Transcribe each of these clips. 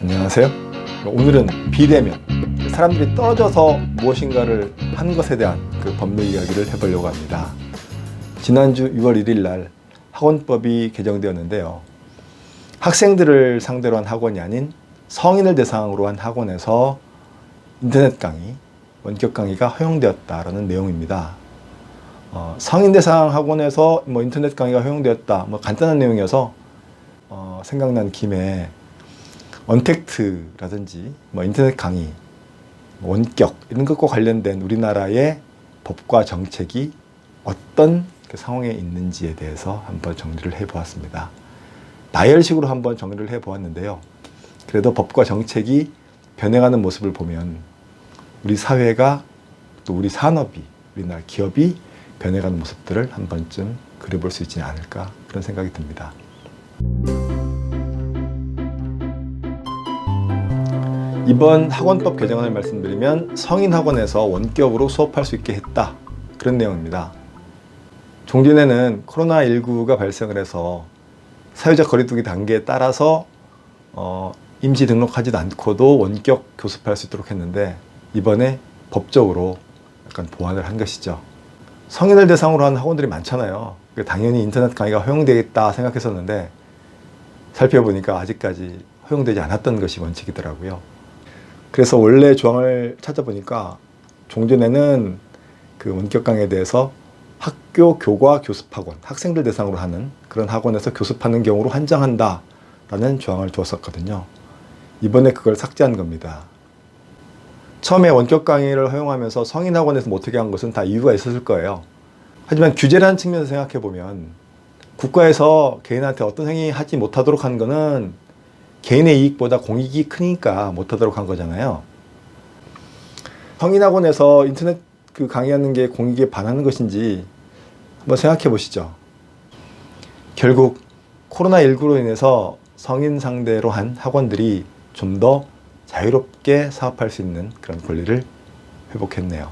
안녕하세요. 오늘은 비대면, 사람들이 떨어져서 무엇인가를 한 것에 대한 그 법률 이야기를 해보려고 합니다. 지난주 6월 1일 날 학원법이 개정되었는데요. 학생들을 상대로 한 학원이 아닌 성인을 대상으로 한 학원에서 인터넷 강의, 원격 강의가 허용되었다라는 내용입니다. 성인 대상 학원에서 인터넷 강의가 허용되었다, 간단한 내용이어서 생각난 김에 언택트라든지 인터넷 강의, 원격 이런 것과 관련된 우리나라의 법과 정책이 어떤 상황에 있는지에 대해서 한번 정리를 해보았습니다. 나열식으로 한번 정리를 해보았는데요. 그래도 법과 정책이 변해가는 모습을 보면 우리 사회가 또 우리 산업이, 우리나라 기업이 변해가는 모습들을 한 번쯤 그려볼 수 있지 않을까 그런 생각이 듭니다. 이번 학원법 개정안을 말씀드리면 성인 학원에서 원격으로 수업할 수 있게 했다, 그런 내용입니다. 종전에는 코로나19가 발생을 해서 사회적 거리두기 단계에 따라서 임시 등록하지도 않고도 원격 교습할 수 있도록 했는데, 이번에 법적으로 약간 보완을 한 것이죠. 성인을 대상으로 한 학원들이 많잖아요. 당연히 인터넷 강의가 허용되겠다 생각했었는데 살펴보니까 아직까지 허용되지 않았던 것이 원칙이더라고요. 그래서 원래 조항을 찾아보니까 종전에는 그 원격 강의에 대해서 학교 교과 교습학원, 학생들 대상으로 하는 그런 학원에서 교습하는 경우로 한정한다라는 조항을 두었었거든요. 이번에 그걸 삭제한 겁니다. 처음에 원격 강의를 허용하면서 성인 학원에서 못하게 한 것은 다 이유가 있었을 거예요. 하지만 규제라는 측면에서 생각해보면 국가에서 개인한테 어떤 행위 하지 못하도록 한 거는 개인의 이익보다 공익이 크니까 못하도록 한 거잖아요. 성인 학원에서 인터넷 강의하는 게 공익에 반하는 것인지 한번 생각해 보시죠. 결국 코로나19로 인해서 성인 상대로 한 학원들이 좀 더 자유롭게 사업할 수 있는 그런 권리를 회복했네요.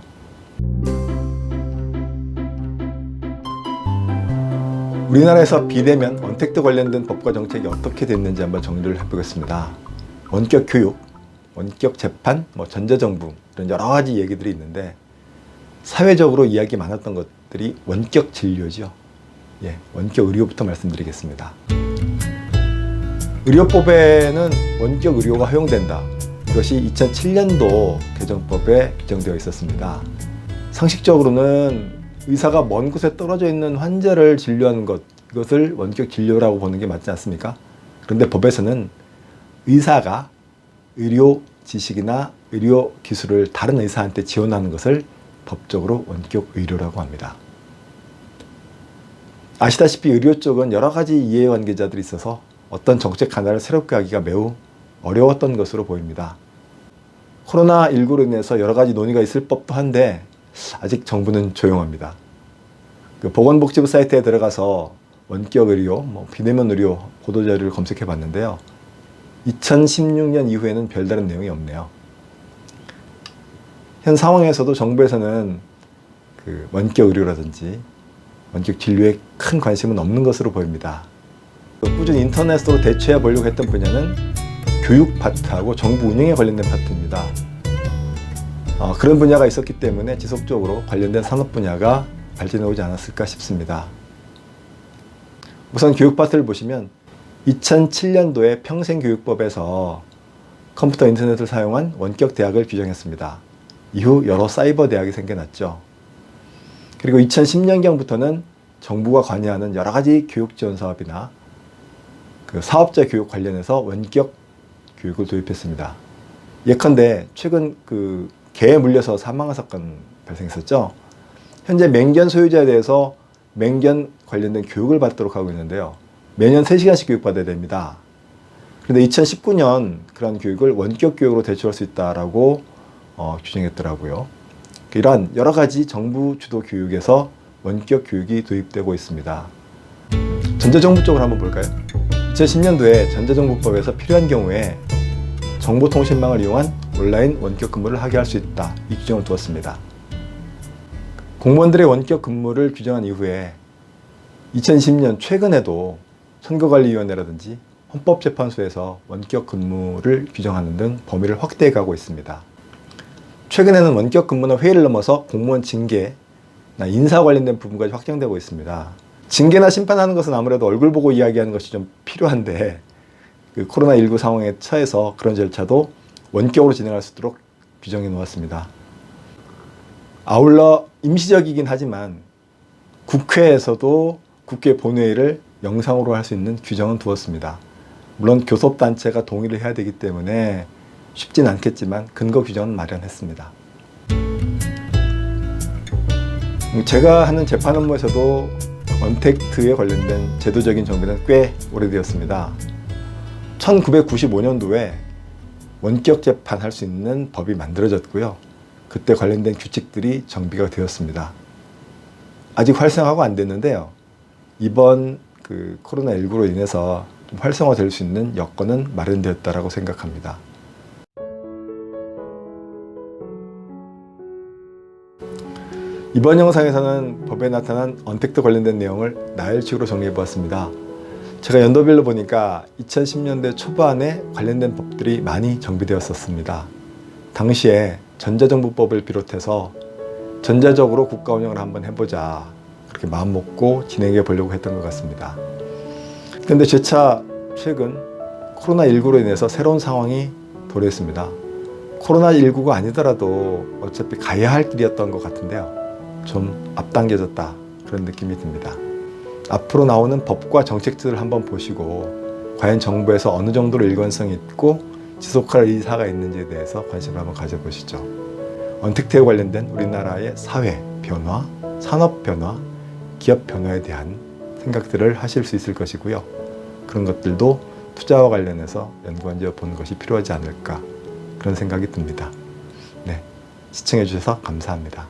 우리나라에서 비대면, 언택트 관련된 법과 정책이 어떻게 됐는지 한번 정리를 해보겠습니다. 원격 교육, 원격 재판, 전자정부 이런 여러 가지 얘기들이 있는데 사회적으로 이야기 많았던 것들이 원격 진료죠. 원격 의료부터 말씀드리겠습니다. 의료법에는 원격 의료가 허용된다. 이것이 2007년도 개정법에 규정되어 있었습니다. 상식적으로는 의사가 먼 곳에 떨어져 있는 환자를 진료하는 것, 이것을 원격 진료라고 보는 게 맞지 않습니까? 그런데 법에서는 의사가 의료 지식이나 의료 기술을 다른 의사한테 지원하는 것을 법적으로 원격 의료라고 합니다. 아시다시피 의료 쪽은 여러 가지 이해관계자들이 있어서 어떤 정책 하나를 새롭게 하기가 매우 어려웠던 것으로 보입니다. 코로나19로 인해서 여러 가지 논의가 있을 법도 한데 아직 정부는 조용합니다. 보건복지부 사이트에 들어가서 원격 의료, 비대면 의료 보도자료를 검색해 봤는데요. 2016년 이후에는 별다른 내용이 없네요. 현 상황에서도 정부에서는 원격 의료라든지 원격 진료에 큰 관심은 없는 것으로 보입니다. 꾸준히 인터넷으로 대처해 보려고 했던 분야는 교육 파트하고 정부 운영에 관련된 파트입니다. 그런 분야가 있었기 때문에 지속적으로 관련된 산업 분야가 발전해 오지 않았을까 싶습니다. 우선 교육 파트를 보시면 2007년도에 평생교육법에서 컴퓨터 인터넷을 사용한 원격 대학을 규정했습니다. 이후 여러 사이버 대학이 생겨났죠. 그리고 2010년경부터는 정부가 관여하는 여러 가지 교육 지원 사업이나 사업자 교육 관련해서 원격 교육을 도입했습니다. 예컨대 최근 개에 물려서 사망한 사건 발생했었죠. 현재 맹견 소유자에 대해서 맹견 관련된 교육을 받도록 하고 있는데요. 매년 3시간씩 교육받아야 됩니다. 그런데 2019년 그런 교육을 원격 교육으로 대처할 수 있다라고 규정했더라고요. 이러한 여러 가지 정부 주도 교육에서 원격 교육이 도입되고 있습니다. 전자정부 쪽으로 한번 볼까요? 2010년도에 전자정부법에서 필요한 경우에 정보통신망을 이용한 온라인 원격 근무를 하게 할 수 있다, 이 규정을 두었습니다. 공무원들의 원격 근무를 규정한 이후에 2020년 최근에도 선거관리위원회라든지 헌법재판소에서 원격 근무를 규정하는 등 범위를 확대해 가고 있습니다. 최근에는 원격 근무나 회의를 넘어서 공무원 징계나 인사 관련된 부분까지 확정되고 있습니다. 징계나 심판하는 것은 아무래도 얼굴 보고 이야기하는 것이 좀 필요한데 그 코로나19 상황에 처해서 그런 절차도 원격으로 진행할 수 있도록 규정해 놓았습니다. 아울러 임시적이긴 하지만 국회에서도 국회 본회의를 영상으로 할 수 있는 규정은 두었습니다. 물론 교섭단체가 동의를 해야 되기 때문에 쉽진 않겠지만 근거 규정은 마련했습니다. 제가 하는 재판 업무에서도 언택트에 관련된 제도적인 정비는 꽤 오래되었습니다. 1995년도에 원격 재판할 수 있는 법이 만들어졌고요. 그때 관련된 규칙들이 정비가 되었습니다. 아직 활성화가 안 됐는데요. 이번 코로나19로 인해서 좀 활성화될 수 있는 여건은 마련되었다고 생각합니다. 이번 영상에서는 법에 나타난 언택트 관련된 내용을 나열식으로 정리해 보았습니다. 제가 연도별로 보니까 2010년대 초반에 관련된 법들이 많이 정비되었었습니다. 당시에 전자정부법을 비롯해서 전자적으로 국가 운영을 한번 해보자 그렇게 마음 먹고 진행해 보려고 했던 것 같습니다. 그런데 재차 최근 코로나19로 인해서 새로운 상황이 도래했습니다. 코로나19가 아니더라도 어차피 가야 할 길이었던 것 같은데요. 좀 앞당겨졌다 그런 느낌이 듭니다. 앞으로 나오는 법과 정책들을 한번 보시고 과연 정부에서 어느 정도로 일관성이 있고 지속할 의사가 있는지에 대해서 관심을 한번 가져보시죠. 언택트에 관련된 우리나라의 사회 변화, 산업 변화, 기업 변화에 대한 생각들을 하실 수 있을 것이고요. 그런 것들도 투자와 관련해서 연관지어 보는 것이 필요하지 않을까 그런 생각이 듭니다. 네, 시청해 주셔서 감사합니다.